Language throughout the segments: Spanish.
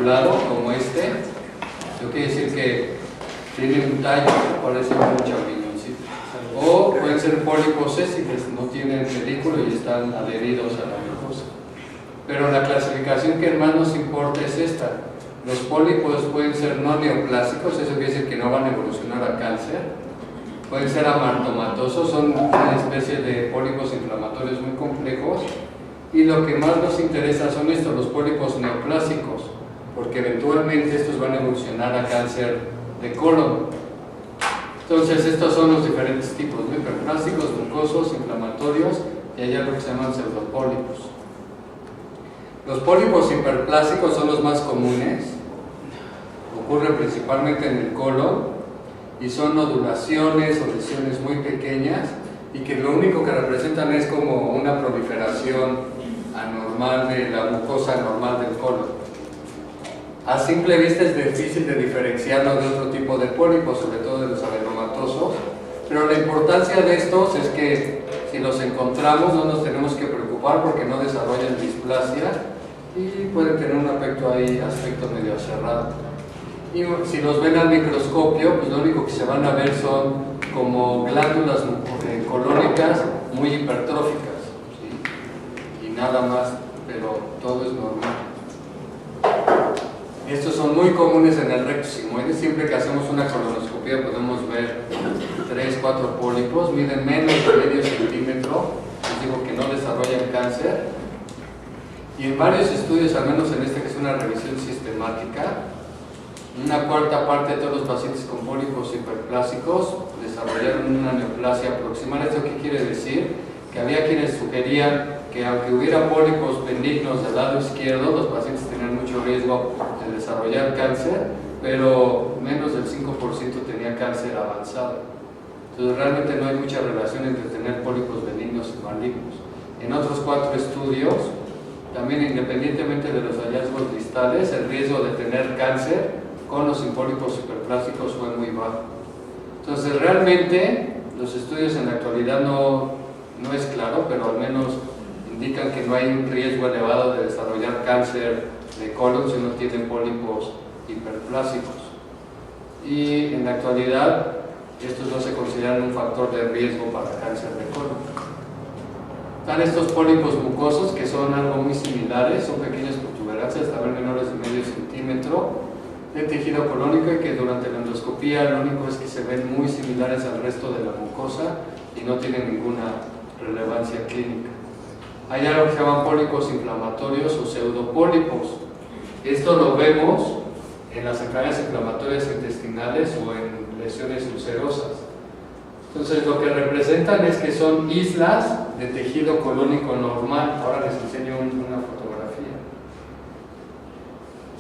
lobulado como este, eso quiere decir que tiene un tallo que parece un champiñoncito. O pueden ser pólipos sésiles, no tienen pedículo y están adheridos a la mucosa. Pero la clasificación que más nos importa es esta. Los pólipos pueden ser no neoplásicos, eso quiere decir que no van a evolucionar a cáncer. Pueden ser amartomatosos, son una especie de pólipos inflamatorios muy complejos. Y lo que más nos interesa son estos, los pólipos neoplásicos, porque eventualmente estos van a evolucionar a cáncer de colon. Entonces estos son los diferentes tipos, ¿no? Hiperplásicos, mucosos, inflamatorios, y hay algo que se llaman pseudopólipos. Los pólipos hiperplásicos son los más comunes, ocurren principalmente en el colon y son nodulaciones o lesiones muy pequeñas y que lo único que representan es como una proliferación anormal de la mucosa normal del colon. A simple vista es difícil de diferenciarlo de otro tipo de pólipos, sobre todo de los adenomatosos, pero la importancia de estos es que si los encontramos no nos tenemos que preocupar porque no desarrollan displasia y pueden tener un aspecto medio aserrado. Y si los ven al microscopio, pues lo único que se van a ver son como glándulas colónicas muy hipertróficas, ¿sí? Y nada más, pero todo es normal. Estos son muy comunes en el recto sigmoide. Siempre que hacemos una colonoscopia podemos ver 3, 4 pólipos, miden menos de medio centímetro, les digo que no desarrollan cáncer. Y en varios estudios, al menos en este que es una revisión sistemática, una cuarta parte de todos los pacientes con pólipos hiperplásicos desarrollaron una neoplasia proximal. ¿Esto qué quiere decir? Que había quienes sugerían que aunque hubiera pólipos benignos del lado izquierdo, los pacientes tenían mucho riesgo de desarrollar cáncer, pero menos del 5% tenía cáncer avanzado. Entonces realmente no hay mucha relación entre tener pólipos benignos y malignos. En otros 4 estudios, también independientemente de los hallazgos distales, el riesgo de tener cáncer con los pólipos hiperplásticos fue muy bajo. Entonces realmente los estudios en la actualidad no es claro, pero al menos indican que no hay un riesgo elevado de desarrollar cáncer de colon si uno tiene pólipos hiperplásicos. Y en la actualidad estos no se consideran un factor de riesgo para cáncer de colon. Están estos pólipos mucosos que son algo muy similares, son pequeñas protuberancias, también menores de medio centímetro, de tejido colónico y que durante la endoscopía lo único es que se ven muy similares al resto de la mucosa y no tienen ninguna relevancia clínica. Hay algo que se llaman pólipos inflamatorios o pseudopólipos. Esto lo vemos en las enfermedades inflamatorias intestinales o en lesiones ulcerosas. Entonces lo que representan es que son islas de tejido colónico normal. Ahora les enseño una fotografía.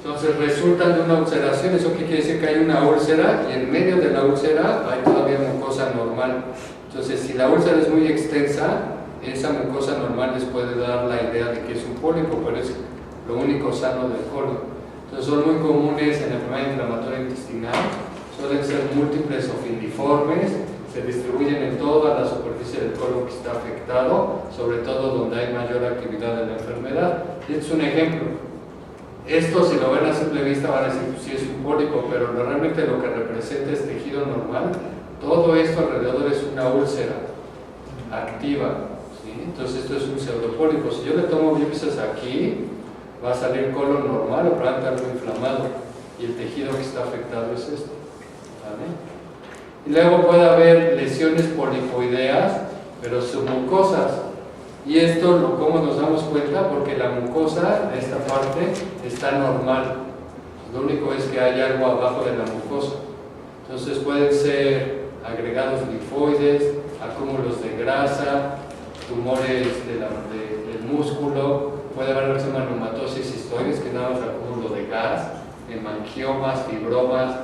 Entonces resultan de una ulceración. ¿Eso qué quiere decir? Que hay una úlcera y en medio de la úlcera hay todavía mucosa normal. Entonces si la úlcera es muy extensa, esa mucosa normal les puede dar la idea de que es un pólipo, pero es lo único sano del colon. Entonces son muy comunes en la enfermedad inflamatoria intestinal, suelen ser múltiples o filiformes, se distribuyen en toda la superficie del colon que está afectado, sobre todo donde hay mayor actividad de la enfermedad. Y este es un ejemplo. Esto, si lo ven a simple vista, van a decir que sí es un pólipo, pero realmente lo que representa es tejido normal. Todo esto alrededor es una úlcera activa, ¿sí? Entonces esto es un pseudopólipo. Si yo le tomo biopsias aquí, va a salir colon normal o probablemente algo inflamado, y el tejido que está afectado es este, ¿vale? Y luego puede haber lesiones polipoideas, pero submucosas. Y esto, ¿cómo nos damos cuenta? Porque la mucosa de esta parte está normal. Lo único es que hay algo abajo de la mucosa. Entonces pueden ser agregados linfoides, acúmulos de grasa, tumores del músculo, puede haber lo que se llama neumatosis cistoides, que nada más acúmulo de gas, hemangiomas, fibromas.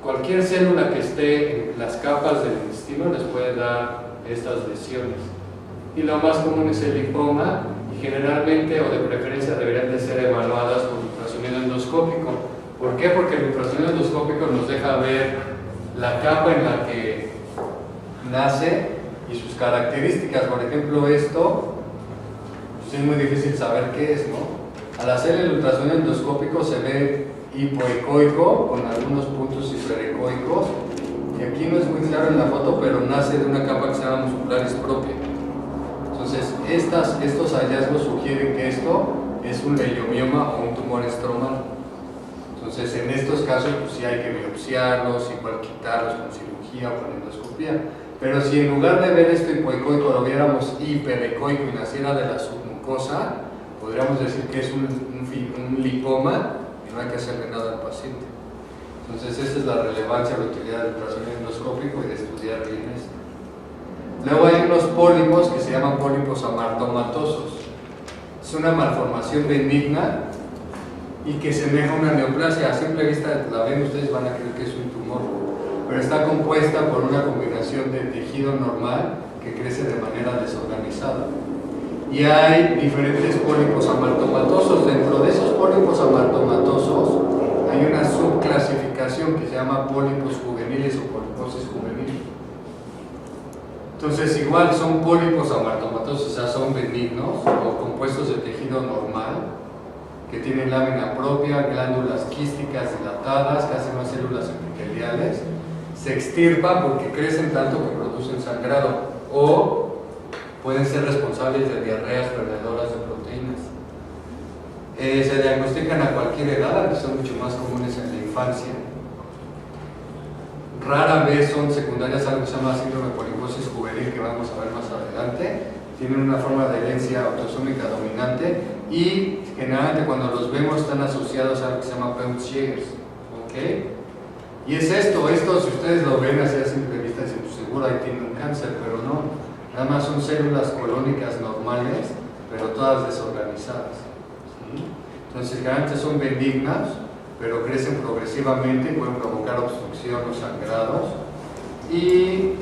Cualquier célula que esté en las capas del intestino les puede dar estas lesiones. Y lo más común es el linfoma, y generalmente o de preferencia deberían de ser evaluadas con ultrasonido endoscópico. ¿Por qué? Porque el ultrasonido endoscópico nos deja ver la capa en la que nace y sus características. Por ejemplo, esto pues es muy difícil saber qué es, ¿no? Al hacer el ultrasonido endoscópico se ve hipoecoico con algunos puntos hiperecoicos, y aquí no es muy claro en la foto, pero nace de una capa que se llama muscularis propia. Entonces, estos hallazgos sugieren que esto es un leiomioma o un tumor estromal. Entonces, en estos casos, pues sí hay que biopsiarlos, igual quitarlos con cirugía o con endoscopía. Pero si en lugar de ver esto hipoecoico lo viéramos hiperecoico y naciera de la submucosa, podríamos decir que es un lipoma y no hay que hacerle nada al paciente. Entonces, esa es la relevancia, la utilidad del ultrasonido endoscópico y de estudiar bien esto. Luego hay unos pólipos que se llaman pólipos amartomatosos. Es una malformación benigna y que semeja a una neoplasia. A simple vista la ven ustedes, van a creer que es un tumor, pero está compuesta por una combinación de tejido normal que crece de manera desorganizada. Y hay diferentes pólipos amartomatosos. Dentro de esos pólipos amartomatosos hay una subclasificación que se llama pólipos juveniles o poliposis juvenil. Entonces, igual son pólipos amartomatosos, o sea, son benignos o compuestos de tejido normal que tienen lámina propia, glándulas quísticas dilatadas, casi no hay células epiteliales. Se extirpan porque crecen tanto que producen sangrado o pueden ser responsables de diarreas perdedoras de proteínas. Se diagnostican a cualquier edad, aunque son mucho más comunes en la infancia. Rara vez son secundarias a algo que se llama síndrome de poliposis juvenil, que vamos a ver más adelante. Tienen una forma de herencia autosómica dominante y generalmente cuando los vemos están asociados a algo que se llama Peutz-Jeghers. ¿Okay? Y es esto si ustedes lo ven así a simple vista, dicen, pues seguro ahí tiene un cáncer, pero no. Nada más son células colónicas normales, pero todas desorganizadas. ¿Sí? Entonces generalmente son benignas, pero crecen progresivamente y pueden provocar obstrucción o sangrados. Y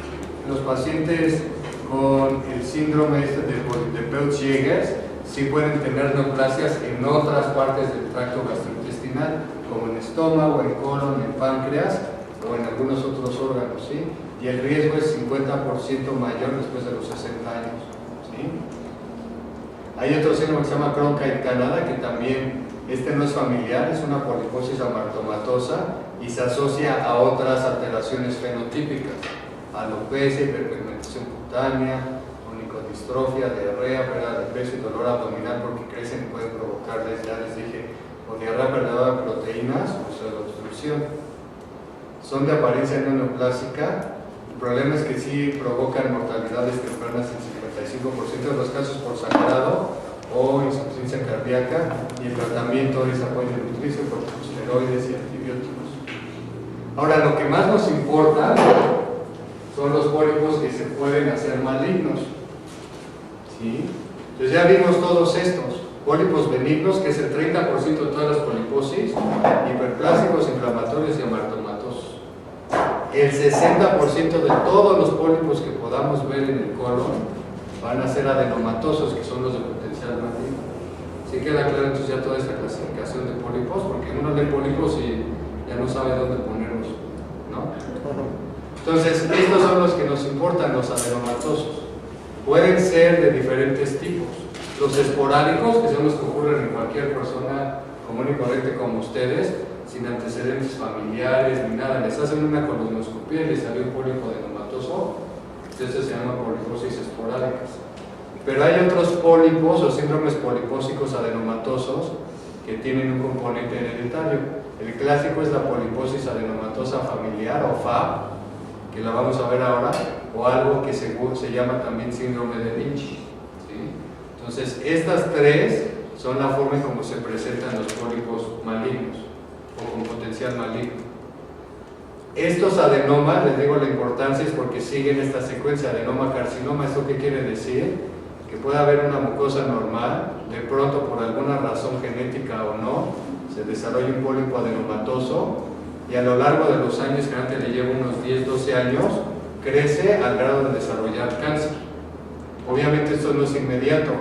los pacientes con el síndrome de Peutz-Jeghers sí pueden tener neoplasias en otras partes del tracto gastrointestinal, como en estómago, en colon, en páncreas o en algunos otros órganos, ¿sí? Y el riesgo es 50% mayor después de los 60 años, ¿sí? Hay otro síndrome que se llama Cronkite-Kanada, que también no es familiar, es una poliposis amartomatosa y se asocia a otras alteraciones fenotípicas, alopecia, hiperpigmentación cutánea, onicodistrofia, diarrea, pérdida de peso y dolor abdominal porque crecen y pueden provocarles, ya les dije, o diarrea perdedora de proteínas o pseudoobstrucción. Son de apariencia no neoplásica. El problema es que sí provocan mortalidades tempranas en 55% de los casos por sangrado o insuficiencia cardíaca, y el tratamiento es apoyo nutricio, corticosteroides y antibióticos. Ahora, lo que más nos importa son los pólipos que se pueden hacer malignos. ¿Sí? Entonces ya vimos todos estos. Pólipos benignos, que es el 30% de todas las poliposis, hiperplásicos, inflamatorios y amartomatosos. El 60% de todos los pólipos que podamos ver en el colon van a ser adenomatosos, que son los de potencial maligno. ¿Sí queda claro entonces ya toda esta clasificación de pólipos? Porque uno lee pólipos y ya no sabe dónde ponerlos, ¿no? Entonces, estos son los que nos importan, los adenomatosos. Pueden ser de diferentes tipos. Los esporádicos, que son los que ocurren en cualquier persona común y corriente como ustedes, sin antecedentes familiares ni nada, les hacen una colonoscopia y les sale un pólipo adenomatoso, entonces se llama poliposis esporádicas. Pero hay otros pólipos o síndromes polipósicos adenomatosos que tienen un componente hereditario. El clásico es la poliposis adenomatosa familiar o FAB, que la vamos a ver ahora, o algo que se llama también síndrome de Lynch. ¿Sí? Entonces, estas tres son la forma en cómo se presentan los pólipos malignos o con potencial maligno. Estos adenomas, les digo la importancia, es porque siguen esta secuencia adenoma-carcinoma. ¿Esto qué quiere decir? Que puede haber una mucosa normal, de pronto por alguna razón genética o no, se desarrolla un pólipo adenomatoso y a lo largo de los años, que antes le lleva unos 10-12 años, crece al grado de desarrollar cáncer. Obviamente esto no es inmediato.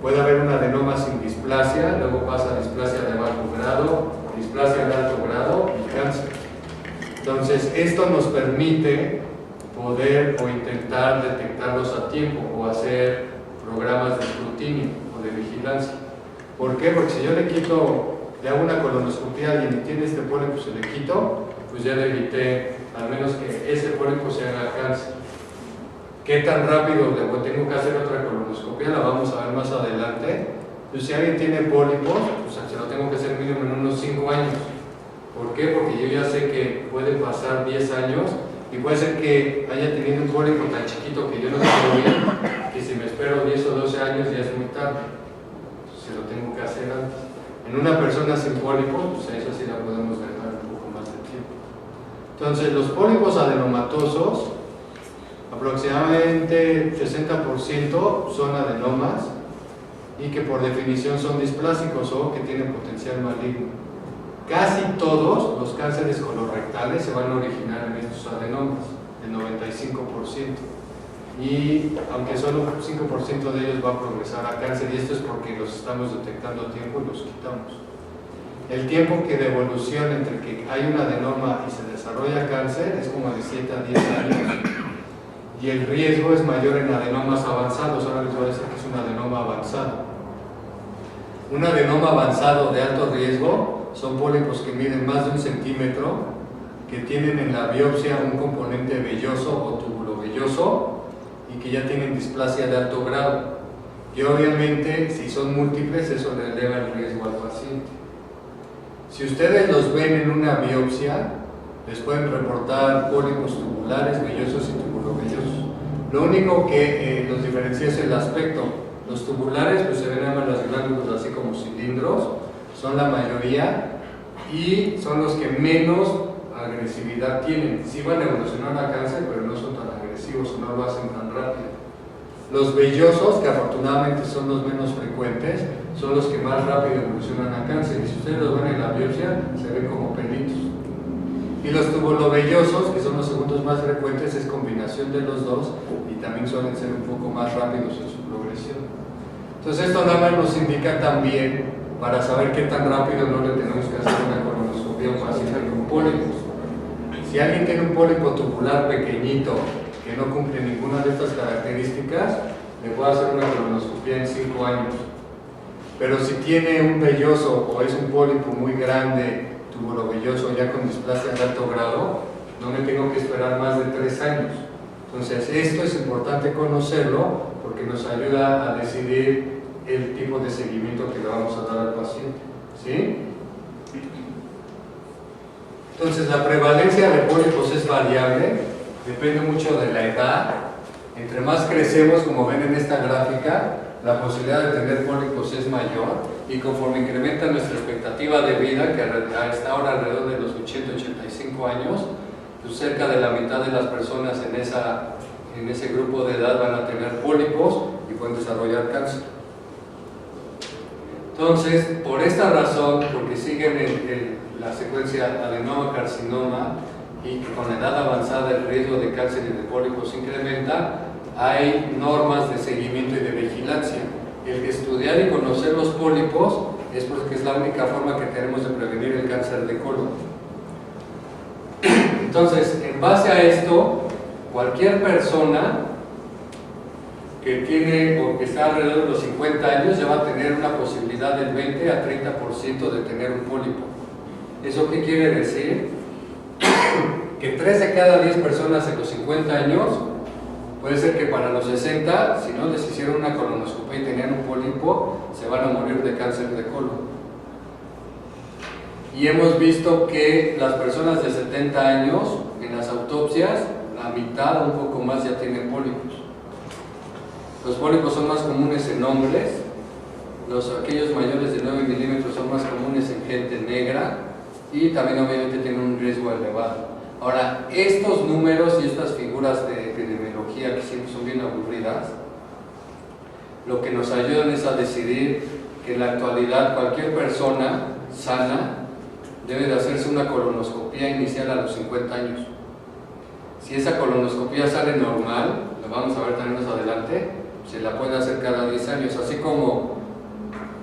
Puede haber un adenoma sin displasia, luego pasa a displasia de bajo grado, displasia de alto grado y cáncer. Entonces, esto nos permite poder o intentar detectarlos a tiempo o hacer programas de escrutinio o de vigilancia. ¿Por qué? Porque si yo le hago una colonoscopia a alguien y tiene este pólipo, se le quito, pues ya le evité al menos que ese pólipo se haga cáncer. ¿Qué tan rápido tengo que hacer otra colonoscopia? La vamos a ver más adelante. Pues si alguien tiene pólipos, pues se lo tengo que hacer mínimo en unos 5 años. ¿Por qué? Porque yo ya sé que pueden pasar 10 años y puede ser que haya tenido un pólipo tan chiquito que yo no puedo ver, que si me espero 10 o 12 años ya es muy tarde. Entonces se lo tengo que hacer antes. En una persona sin pólipos, pues a eso sí la podemos dejar un poco más de tiempo. Entonces los pólipos adenomatosos, aproximadamente 60% son adenomas y que por definición son displásicos o que tienen potencial maligno. Casi todos los cánceres colorectales se van a originar en estos adenomas, el 95%. Y aunque solo 5% de ellos va a progresar a cáncer, y esto es porque los estamos detectando a tiempo y los quitamos. El tiempo que de evolución entre que hay un adenoma y se desarrolla cáncer es como de 7 a 10 años. Y el riesgo es mayor en adenomas avanzados. Ahora les voy a decir que es un adenoma avanzado. Un adenoma avanzado de alto riesgo son pólipos que miden más de 1 centímetro, que tienen en la biopsia un componente velloso o túbulo velloso y que ya tienen displasia de alto grado. Y obviamente, si son múltiples, eso le eleva el riesgo al paciente. Si ustedes los ven en una biopsia, les pueden reportar pólipos tubulares, vellosos y tubulovellosos. Lo único que los diferencia es el aspecto. Los tubulares, pues se ven nada más las glándulas así como cilindros, son la mayoría y son los que menos agresividad tienen. Sí van a evolucionar a cáncer, pero no son tan agresivos o no lo hacen tan rápido. Los vellosos, que afortunadamente son los menos frecuentes, son los que más rápido evolucionan a cáncer. Y si ustedes los ven en la biopsia, se ven como pelitos. Y los tubulovellosos, que son los segundos más frecuentes, es combinación de los dos y también suelen ser un poco más rápidos en su progresión. Entonces esto nada más nos indica también para saber qué tan rápido no le tenemos que hacer una colonoscopia a un paciente con pólipos. Si alguien tiene un pólipo tubular pequeñito que no cumple ninguna de estas características, le puedo hacer una colonoscopia en 5 años. Pero si tiene un velloso o es un pólipo muy grande, tubulovelloso ya con displasia de alto grado, no me tengo que esperar más de 3 años. Entonces esto es importante conocerlo porque nos ayuda a decidir el tipo de seguimiento que le vamos a dar al paciente. ¿Sí? Entonces la prevalencia de pólipos es variable, depende mucho de la edad. Entre más crecemos, como ven en esta gráfica, la posibilidad de tener pólipos es mayor y conforme incrementa nuestra expectativa de vida, que está ahora alrededor de los 80-85 años, pues cerca de la mitad de las personas en ese grupo de edad van a tener pólipos y pueden desarrollar cáncer. Entonces, por esta razón, porque siguen la secuencia adenoma-carcinoma y que con la edad avanzada el riesgo de cáncer y de pólipos incrementa, hay normas de seguimiento y de vigilancia. El estudiar y conocer los pólipos es porque es la única forma que tenemos de prevenir el cáncer de colon. Entonces, en base a esto, cualquier persona que tiene o que está alrededor de los 50 años ya va a tener una posibilidad del 20 a 30% de tener un pólipo. ¿Eso qué quiere decir? Que 3 de cada 10 personas en los 50 años, puede ser que para los 60, si no les hicieron una colonoscopia y tenían un pólipo, se van a morir de cáncer de colon. Y hemos visto que las personas de 70 años, en las autopsias, la mitad o un poco más ya tienen pólipos. Los pólipos son más comunes en hombres, aquellos mayores de 9 milímetros son más comunes en gente negra y también obviamente tienen un riesgo elevado. Ahora, estos números y estas figuras de epidemiología que siempre son bien aburridas, lo que nos ayudan es a decidir que en la actualidad cualquier persona sana debe de hacerse una colonoscopia inicial a los 50 años. Si esa colonoscopia sale normal, lo vamos a ver también más adelante, se la puede hacer cada 10 años, así como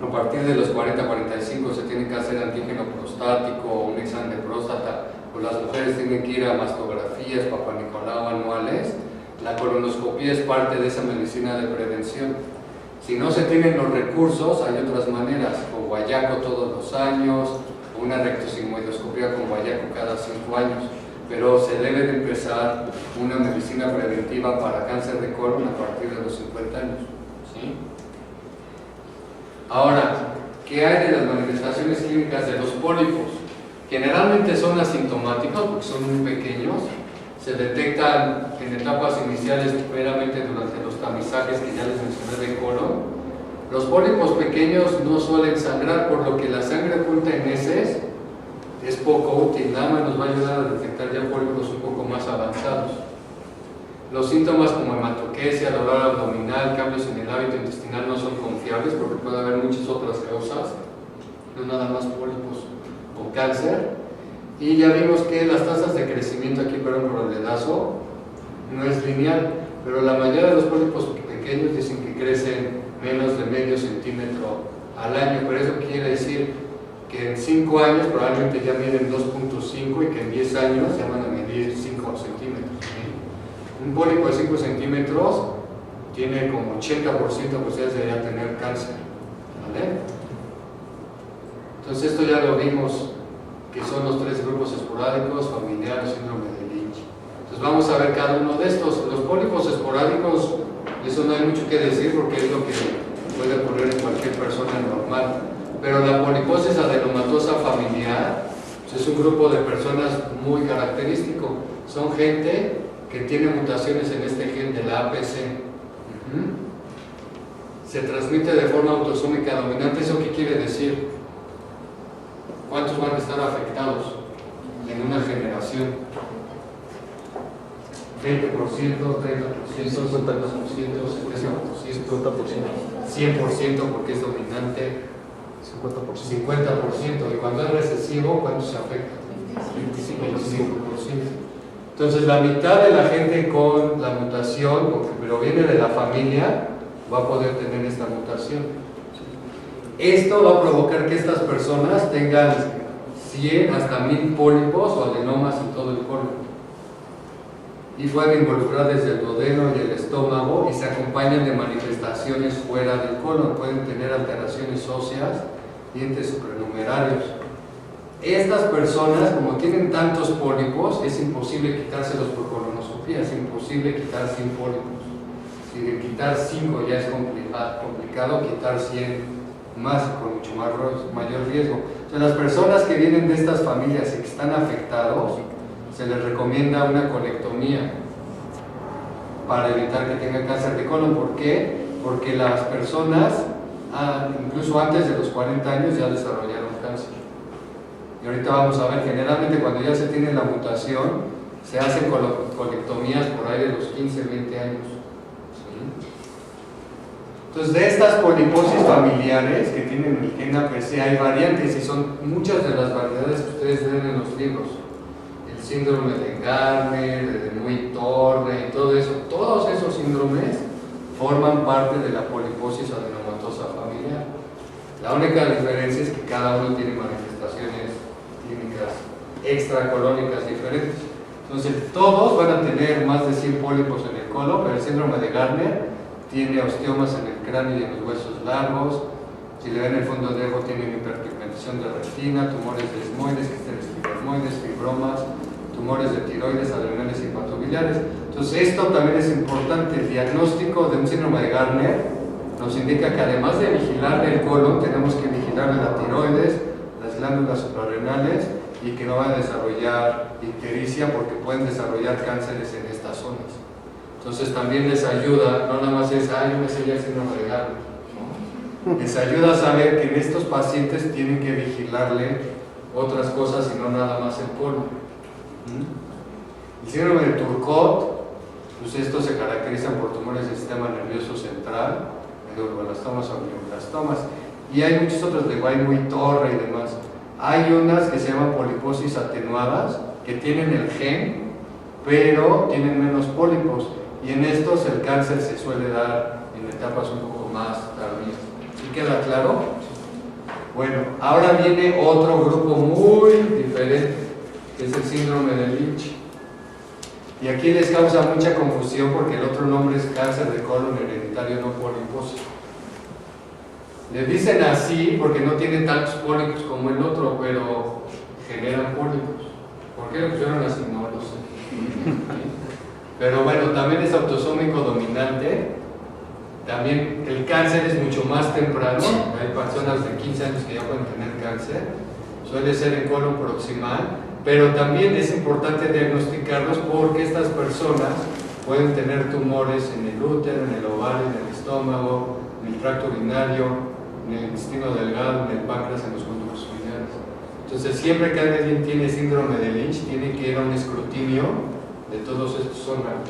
a partir de los 40-45 se tiene que hacer antígeno prostático o un examen de próstata, o las mujeres tienen que ir a mastografías, papanicolau anuales. La colonoscopia es parte de esa medicina de prevención. Si no se tienen los recursos, hay otras maneras, con guayaco todos los años, o una rectosigmoidoscopía con guayaco cada 5 años. Pero se debe de empezar una medicina preventiva para cáncer de colon a partir de los 50 años. ¿Sí? Ahora, ¿qué hay de las manifestaciones clínicas de los pólipos? Generalmente son asintomáticos porque son muy pequeños, se detectan en etapas iniciales meramente durante los tamizajes que ya les mencioné de colon. Los pólipos pequeños no suelen sangrar, por lo que la sangre oculta en heces es poco útil, nada más nos va a ayudar a detectar ya pólipos un poco más avanzados. Los síntomas como hematoquesia, dolor abdominal, cambios en el hábito intestinal no son confiables porque puede haber muchas otras causas, no nada más pólipos o cáncer. Y ya vimos que las tasas de crecimiento aquí, perdón por el dedazo, no es lineal, pero la mayoría de los pólipos pequeños dicen que crecen menos de medio centímetro al año, pero eso quiere decir que en 5 años probablemente ya miden 2.5 y que en 10 años ya van a medir 5 centímetros. Un pólipo de 5 centímetros tiene como 80% de posibilidades de ya tener cáncer. ¿Vale? Entonces esto ya lo vimos, que son los 3 grupos esporádicos, familiar, síndrome de Lynch. Entonces vamos a ver cada uno de estos. Los pólipos esporádicos, eso no hay mucho que decir porque es lo que puede ocurrir en cualquier persona normal. Pero la poliposis adenomatosa familiar pues es un grupo de personas muy característico. Son gente que tiene mutaciones en este gen de la APC. Se transmite de forma autosómica dominante. ¿Eso qué quiere decir? ¿Cuántos van a estar afectados en una generación? 20%, 30%, 50%, 70%, 100% porque es dominante, 50%. Y cuando es recesivo, ¿cuánto se afecta? 25%. Entonces, la mitad de la gente con la mutación, porque proviene de la familia, va a poder tener esta mutación. Esto va a provocar que estas personas tengan 100 hasta 1000 pólipos o adenomas en todo el colon. Y pueden involucrar desde el duodeno y el estómago y se acompañan de manifestaciones fuera del colon. Pueden tener alteraciones óseas, dientes supranumerarios. Estas personas, como tienen tantos pólipos, es imposible quitárselos por colonoscopía, es imposible quitar 100 pólipos. Si de quitar 5 ya es complicado, quitar 100 más con mucho mayor riesgo. O sea, las personas que vienen de estas familias y que están afectados, se les recomienda una colectomía para evitar que tengan cáncer de colon. ¿Por qué? Porque las personas, incluso antes de los 40 años, ya desarrollaron cáncer. Y ahorita vamos a ver, generalmente cuando ya se tiene la mutación, se hacen colectomías por ahí de los 15, 20 años. ¿Sí? Entonces, de estas poliposis familiares que tienen el gen APC hay variantes y son muchas de las variedades que ustedes ven en los libros. El síndrome de Garner, de Muir-Torre y todo eso, todos esos síndromes forman parte de la poliposis adenomatosa familiar. La única diferencia es que cada uno tiene manifestaciones clínicas extracolónicas diferentes. Entonces, todos van a tener más de 100 pólipos en el colon, pero el síndrome de Garner tiene osteomas en el cráneo y en los huesos largos. Si le ven el fondo de ojo, tienen hiperpigmentación de retina, tumores desmoides, quistes fibromas, tumores de tiroides, adrenales y hepatobiliares. Entonces, esto también es importante. El diagnóstico de un síndrome de Garner nos indica que además de vigilar el colon, tenemos que vigilar la tiroides, las glándulas suprarrenales y que no van a desarrollar ictericia porque pueden desarrollar cánceres en estas zonas. Entonces también les ayuda, no nada más es, yo me sé ya el síndrome de Garner, ¿no? Les ayuda a saber que en estos pacientes tienen que vigilarle otras cosas y no nada más el colon. El síndrome de Turcot, pues estos se caracterizan por tumores del sistema nervioso central, medulloblastomas o glioblastomas, y hay muchos otros de Muir-Torre y demás. Hay unas que se llaman poliposis atenuadas, que tienen el gen, pero tienen menos pólipos, y en estos el cáncer se suele dar en etapas un poco más tardías. ¿Sí queda claro? Bueno, ahora viene otro grupo muy diferente, que es el síndrome de Lynch. Y aquí les causa mucha confusión porque el otro nombre es cáncer de colon hereditario no poliposo. Le dicen así porque no tiene tantos pólipos como el otro, pero generan pólipos. ¿Por qué lo pusieron así? No lo sé. Pero bueno, también es autosómico dominante. También el cáncer es mucho más temprano. Hay personas de 15 años que ya pueden tener cáncer. Suele ser en colon proximal. Pero también es importante diagnosticarlos porque estas personas pueden tener tumores en el útero, en el ovario, en el estómago, en el tracto urinario, en el intestino delgado, en el páncreas, en los conductos biliares. Entonces, siempre que alguien tiene síndrome de Lynch, tiene que ir a un escrutinio de todos estos órganos.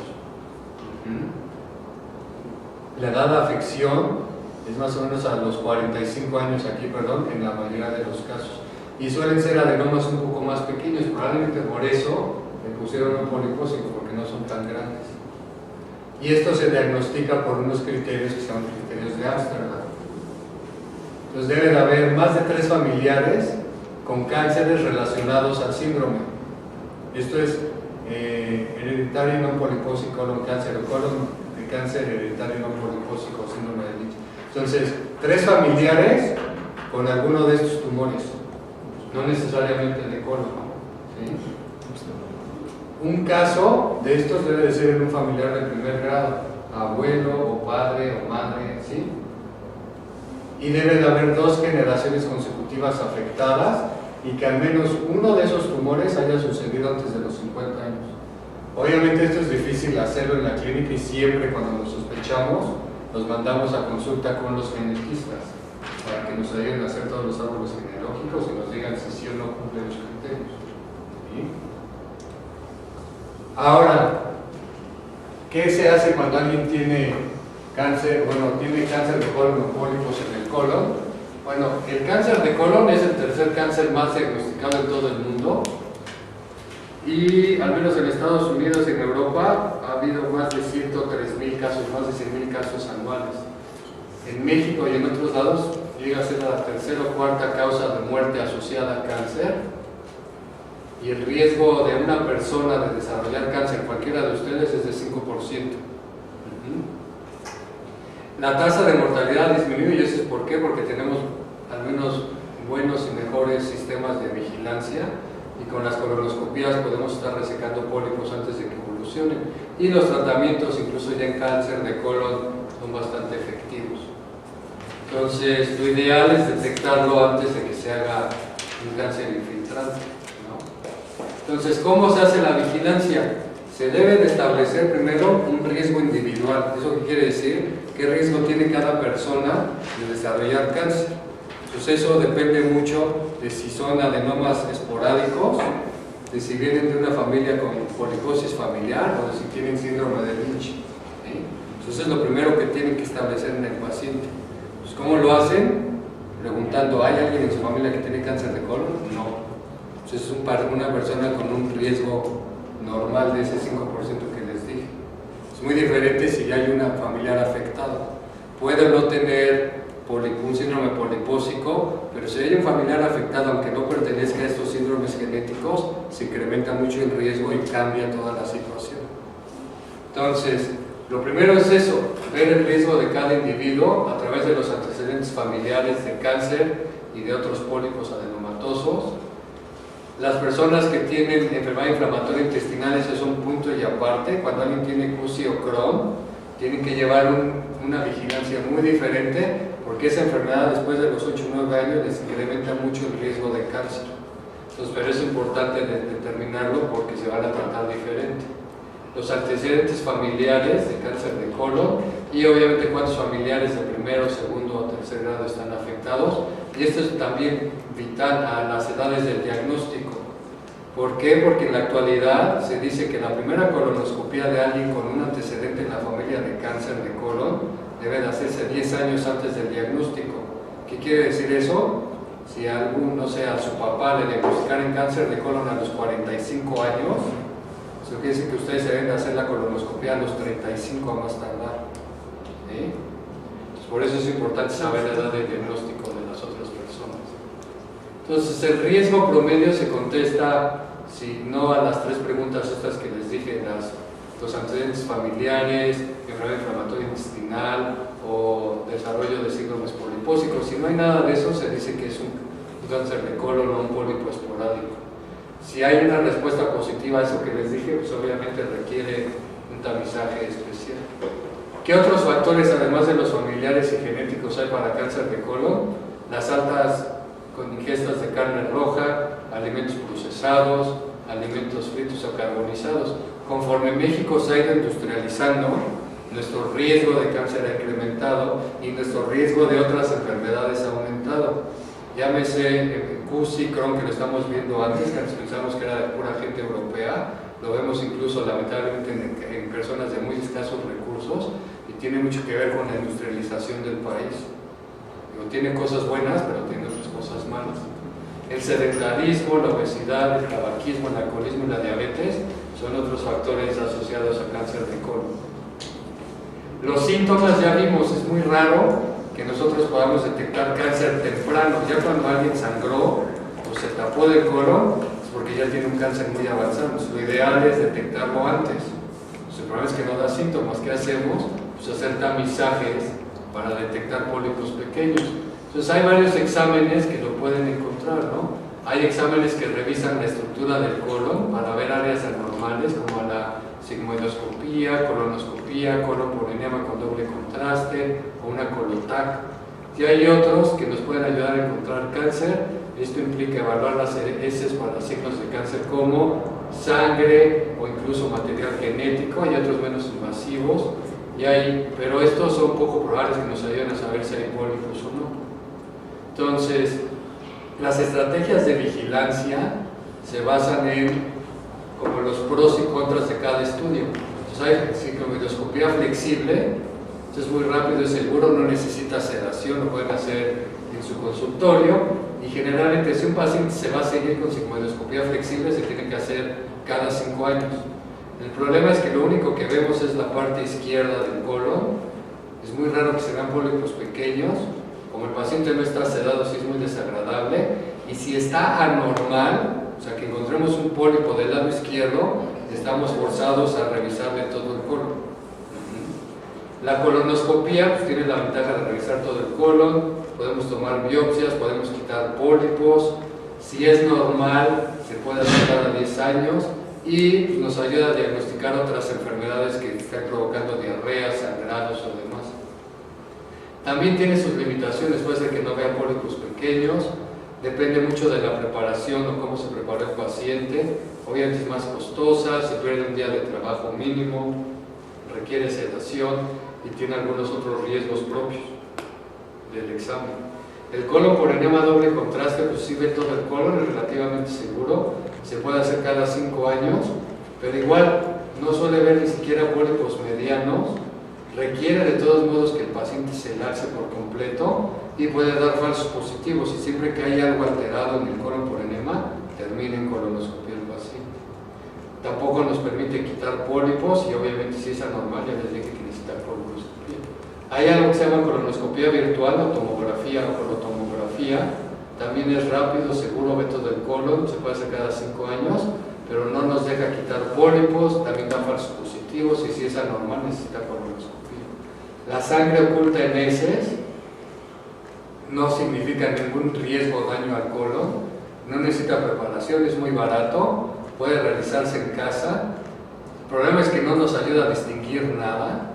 La edad de afección es más o menos a los 45 años aquí, perdón, en la mayoría de los casos. Y suelen ser adenomas un poco más pequeños, probablemente por eso le pusieron un polipósico, porque no son tan grandes. Y esto se diagnostica por unos criterios que se llaman criterios de Ámsterdam. Entonces debe de haber más de 3 familiares con cánceres relacionados al síndrome. Esto es hereditario no polipósico colon cáncer o colon de cáncer hereditario no polipósico síndrome de Lynch. Entonces, 3 familiares con alguno de estos tumores, no necesariamente de colon. ¿Sí? Un caso de estos debe de ser en un familiar de primer grado, abuelo o padre o madre, ¿sí? Y debe de haber 2 generaciones consecutivas afectadas y que al menos uno de esos tumores haya sucedido antes de los 50 años. Obviamente esto es difícil hacerlo en la clínica y siempre cuando lo sospechamos los mandamos a consulta con los genetistas para que nos ayuden a hacer todos los árboles genealógicos y nos digan si sí o no cumplen los criterios. ¿Sí? Ahora, ¿qué se hace cuando alguien tiene cáncer? Bueno, tiene cáncer de colon o pólipos en el colon. Bueno, el cáncer de colon es el tercer cáncer más diagnosticado en todo el mundo y al menos en Estados Unidos y en Europa ha habido más de 103,000 casos, más de 100,000 casos anuales. En México y en otros lados llega a ser la tercera o cuarta causa de muerte asociada a cáncer y el riesgo de una persona de desarrollar cáncer, cualquiera de ustedes, es de 5%. La tasa de mortalidad disminuye, y eso es por qué, porque tenemos al menos buenos y mejores sistemas de vigilancia y con las colonoscopías podemos estar resecando pólipos antes de que evolucionen y los tratamientos, incluso ya en cáncer de colon, son bastante efectivos. Entonces, lo ideal es detectarlo antes de que se haga un cáncer infiltrante, ¿no? Entonces, ¿cómo se hace la vigilancia? Se debe de establecer primero un riesgo individual. ¿Eso qué quiere decir? ¿Qué riesgo tiene cada persona de desarrollar cáncer? Entonces eso depende mucho de si son adenomas esporádicos, de si vienen de una familia con poliposis familiar o de si tienen síndrome de Lynch. ¿Sí? Entonces es lo primero que tienen que establecer en el paciente. Pues, ¿cómo lo hacen? Preguntando, ¿hay alguien en su familia que tiene cáncer de colon? No. Entonces es una persona con un riesgo normal de ese 5% que les dije. Es muy diferente si hay una familiar afectada. Puede no tener un síndrome polipósico, pero si hay un familiar afectado, aunque no pertenezca a estos síndromes genéticos, se incrementa mucho el riesgo y cambia toda la situación. Entonces, lo primero es eso, ver el riesgo de cada individuo a través de los antecedentes familiares de cáncer y de otros pólipos adenomatosos. Las personas que tienen enfermedad inflamatoria intestinal, eso es un punto y aparte. Cuando alguien tiene CUSI o Crohn, tienen que llevar una vigilancia muy diferente porque esa enfermedad después de los 8 o 9 años les incrementa mucho el riesgo de cáncer. Entonces, pero es importante determinarlo porque se van a tratar diferente. Los antecedentes familiares de cáncer de colon y obviamente cuántos familiares de primero, segundo o tercer grado están afectados. Y esto es también vital a las edades del diagnóstico. ¿Por qué? Porque en la actualidad se dice que la primera colonoscopía de alguien con un antecedente en la familia de cáncer de colon debe de hacerse 10 años antes del diagnóstico. ¿Qué quiere decir eso? Si a su papá le diagnosticaron cáncer de colon a los 45 años, eso quiere decir que ustedes se deben de hacer la colonoscopía a los 35 a más tardar. ¿Sí? Entonces, por eso es importante saber la edad de diagnóstico de las otras personas. Entonces, el riesgo promedio se contesta si no a las 3 preguntas estas que les dije, las los antecedentes familiares, enfermedad inflamatoria intestinal o desarrollo de síndromes polipósicos. Si no hay nada de eso, se dice que es un cáncer de colon o un pólipo esporádico. Si hay una respuesta positiva a eso que les dije, pues obviamente requiere un tamizaje especial. ¿Qué otros factores, además de los familiares y genéticos, hay para cáncer de colon? Las altas con ingestas de carne roja, alimentos procesados, alimentos fritos o carbonizados. Conforme México se ha ido industrializando, nuestro riesgo de cáncer ha incrementado y nuestro riesgo de otras enfermedades ha aumentado. Llámese CUS y Crohn, que lo estamos viendo antes, que antes pensamos que era de pura gente europea, lo vemos incluso lamentablemente en personas de muy escasos recursos y tiene mucho que ver con la industrialización del país. Tiene cosas buenas, pero tiene otras cosas malas. El sedentarismo, la obesidad, el tabaquismo, el alcoholismo y la diabetes son otros factores asociados a cáncer de colon. Los síntomas ya vimos, es muy raro que nosotros podamos detectar cáncer temprano. Ya cuando alguien sangró o se tapó del colon, es porque ya tiene un cáncer muy avanzado. Pues lo ideal es detectarlo antes. Pues el problema es que no da síntomas. ¿Qué hacemos? Pues hacer tamizajes para detectar pólipos pequeños. Entonces hay varios exámenes que lo pueden encontrar, ¿no? Hay exámenes que revisan la estructura del colon para ver áreas anormales como la sigmoidoscopía, colonoscopía, colon por enema con doble contraste o una colotac. Y hay otros que nos pueden ayudar a encontrar cáncer. Esto implica evaluar las heces para signos de cáncer como sangre o incluso material genético. Hay otros menos invasivos, pero estos son poco probables que nos ayudan a saber si hay pólipos o no. Entonces, las estrategias de vigilancia se basan en como los pros y contras de cada estudio. Entonces hay sigmoidoscopía flexible, esto es muy rápido y seguro, no necesita sedación, lo pueden hacer en su consultorio y generalmente si un paciente se va a seguir con sigmoidoscopía flexible se tiene que hacer cada 5 años. El problema es que lo único que vemos es la parte izquierda del colon, es muy raro que se vean pólipos pequeños, como el paciente no está sedado sí es muy desagradable y si está anormal, o sea, que encontremos un pólipo del lado izquierdo, estamos forzados a revisarle todo el colon. La colonoscopía pues, tiene la ventaja de revisar todo el colon, podemos tomar biopsias, podemos quitar pólipos, si es normal se puede hacer cada 10 años y pues, nos ayuda a diagnosticar otras enfermedades que están provocando diarrea, sangrados o demás. También tiene sus limitaciones, puede ser que no vea pólipos pequeños. Depende mucho de la preparación o cómo se preparó el paciente. Obviamente es más costosa, se pierde un día de trabajo mínimo, requiere sedación y tiene algunos otros riesgos propios del examen. El colon por enema doble contraste, pues sí ve todo el colon, es relativamente seguro, se puede hacer cada 5 años, pero igual no suele ver ni siquiera pólipos medianos, requiere de todos modos que el paciente se enlace por completo y puede dar falsos positivos y siempre que hay algo alterado en el colon por enema, termina en colonoscopia el paciente. Tampoco nos permite quitar pólipos y obviamente si es anormal ya les dije que necesita colonoscopia. Hay algo que se llama colonoscopia virtual o tomografía o colotomografía, también es rápido, seguro, ve todo el colon, se puede hacer cada 5 años, pero no nos deja quitar pólipos, también da falsos positivos y si es anormal necesita colonoscopia. La sangre oculta en heces no significa ningún riesgo o daño al colon, no necesita preparación, es muy barato, puede realizarse en casa. El problema es que no nos ayuda a distinguir nada,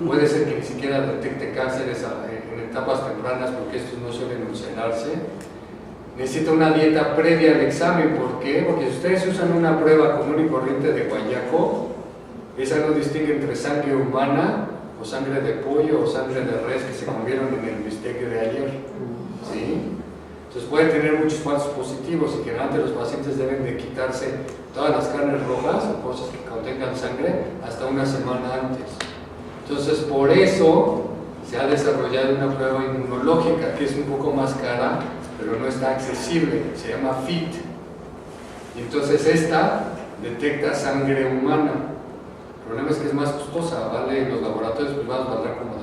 puede ser que ni siquiera detecte cánceres en etapas tempranas porque estos no suelen ulcerarse. Necesita una dieta previa al examen, ¿por qué? Porque si ustedes usan una prueba común y corriente de guayaco, esa no distingue entre sangre humana o sangre de pollo o sangre de res que se comieron en el bistec de ayer, ¿sí? Entonces puede tener muchos falsos positivos y generalmente los pacientes deben de quitarse todas las carnes rojas o cosas que contengan sangre hasta una semana antes. Entonces por eso se ha desarrollado una prueba inmunológica que es un poco más cara, pero no está accesible, se llama FIT. Y entonces esta detecta sangre humana. El problema es que es más costosa, vale, en los laboratorios privados valdrá como 2.500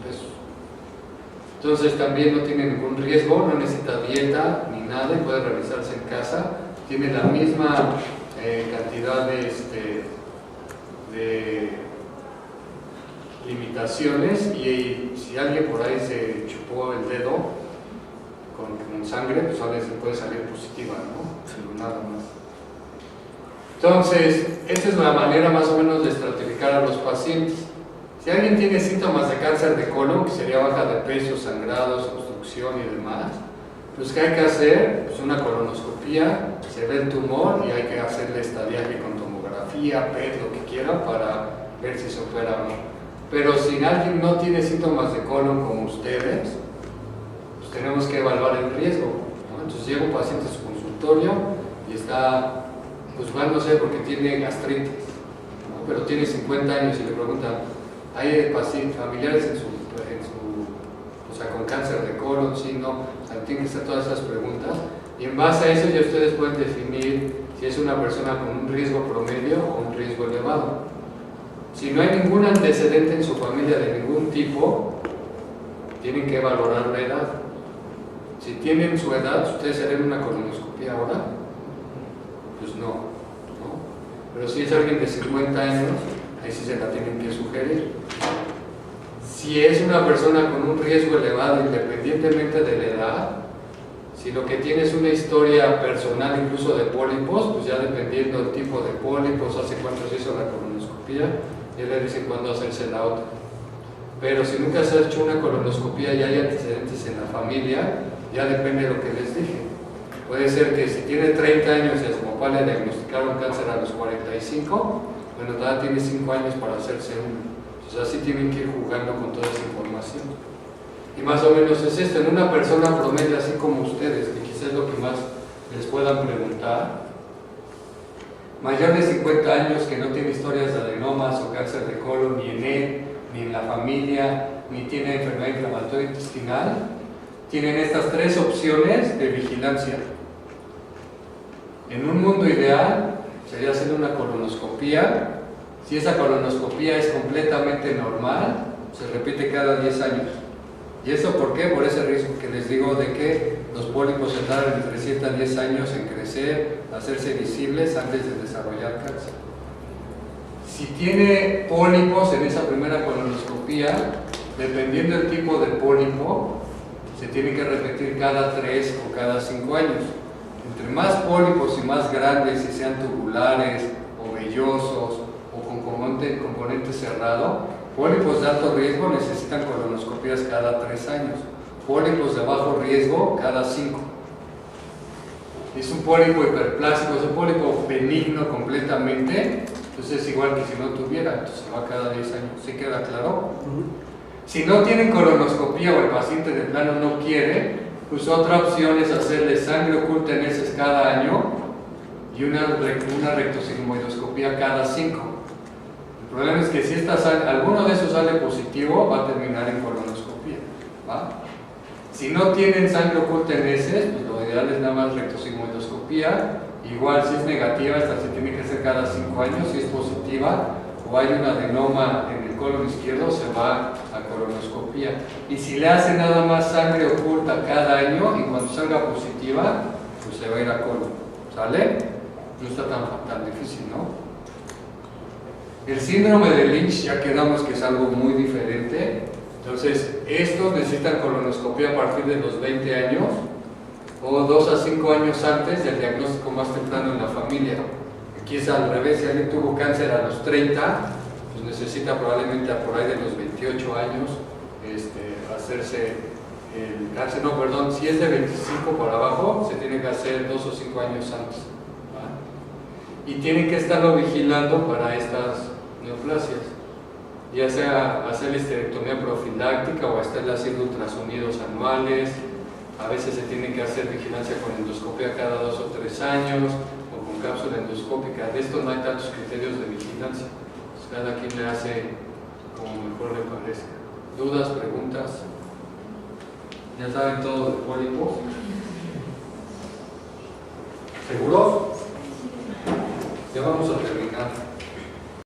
pesos. Entonces también no tiene ningún riesgo, no necesita dieta ni nada y puede realizarse en casa. Tiene la misma cantidad de de limitaciones, y si alguien por ahí se chupó el dedo con sangre, pues a veces puede salir positiva, ¿no? Pero nada más. Entonces, esta es la manera más o menos de estratificar a los pacientes. Si alguien tiene síntomas de cáncer de colon, que sería baja de peso, sangrados, obstrucción y demás, pues ¿qué hay que hacer? Pues una colonoscopía, se ve el tumor y hay que hacerle estadiaje con tomografía, PET, lo que quiera, para ver si se opera o no. Pero si alguien no tiene síntomas de colon como ustedes, pues tenemos que evaluar el riesgo, ¿no? Entonces llega un paciente a su consultorio y está, pues mal, no sé, porque tiene gastritis, ¿no? Pero tiene 50 años y le preguntan, ¿hay pacientes familiares o sea, con cáncer de colon? Sí, no, o sea, tienen que hacer todas esas preguntas, y en base a eso ya ustedes pueden definir si es una persona con un riesgo promedio o un riesgo elevado. Si no hay ningún antecedente en su familia de ningún tipo, tienen que valorar la edad. Si tienen su edad, ¿ustedes harían una colonoscopia ahora? Pues no, ¿no? Pero si es alguien de 50 años, ahí sí se la tienen que sugerir. Si es una persona con un riesgo elevado, independientemente de la edad, si lo que tiene es una historia personal incluso de pólipos, pues ya dependiendo del tipo de pólipos, hace cuánto se hizo la colonoscopia, ya le dicen cuándo hacerse la otra. Pero si nunca se ha hecho una colonoscopia y hay antecedentes en la familia, ya depende de lo que les dije. Puede ser que si tiene 30 años y a su papá le diagnosticaron cáncer a los 45, bueno, todavía tiene 5 años para hacerse uno. Entonces así tienen que ir jugando con toda esa información. Y más o menos es esto, en una persona promedio así como ustedes, que quizás es lo que más les puedan preguntar, mayor de 50 años que no tiene historias de adenomas o cáncer de colon ni en él, ni en la familia, ni tiene enfermedad inflamatoria intestinal, tienen estas 3 opciones de vigilancia. En un mundo ideal sería hacer una colonoscopía. Si esa colonoscopía es completamente normal, se repite cada 10 años. ¿Y eso por qué? Por ese riesgo que les digo de que los pólipos se tardan entre 7 a 10 años en crecer, hacerse visibles antes de desarrollar cáncer. Si tiene pólipos en esa primera colonoscopía, dependiendo del tipo de pólipo, se tiene que repetir cada 3 o cada 5 años. Entre más pólipos y más grandes, si sean tubulares o vellosos o con componente cerrado, pólipos de alto riesgo necesitan colonoscopías cada 3 años. Pólipos de bajo riesgo cada 5. Es un pólipo hiperplásico, es un pólipo benigno completamente, entonces es igual que si no tuviera, entonces va cada 10 años. ¿Sí queda claro? Si no tienen colonoscopía o el paciente de plano no quiere, pues otra opción es hacerle sangre oculta en heces cada año y una rectosigmoidoscopía cada 5. El problema es que si alguno de esos sale positivo, va a terminar en colonoscopía, ¿va? Si no tienen sangre oculta en heces, pues lo ideal es nada más rectosigmoidoscopía. Igual, si es negativa, esta se tiene que hacer cada 5 años. Si es positiva o hay un adenoma en el colon izquierdo, se va a colonoscopía. Y si le hacen nada más sangre oculta cada año y cuando salga positiva, pues se va a ir a colon. ¿Sale? No está tan difícil, ¿no? El síndrome de Lynch ya quedamos que es algo muy diferente. Entonces, estos necesitan colonoscopía a partir de los 20 años o 2 a 5 años antes del diagnóstico más temprano en la familia. Aquí es al revés, si alguien tuvo cáncer a los 30, pues necesita probablemente por ahí de los 28 años hacerse el cáncer. No, perdón, si es de 25 para abajo, se tiene que hacer 2 o 5 años antes, ¿va? Y tienen que estarlo vigilando para estas neoplasias, ya sea hacer histerectomía profiláctica o estarle haciendo ultrasonidos anuales. A veces se tiene que hacer vigilancia con endoscopia cada 2 o 3 años o con cápsula endoscópica. De esto no hay tantos criterios de vigilancia, pues cada quien le hace como mejor le parezca. ¿Dudas, preguntas? ¿Ya saben todo de pólipos? ¿Seguro? Ya vamos a terminar.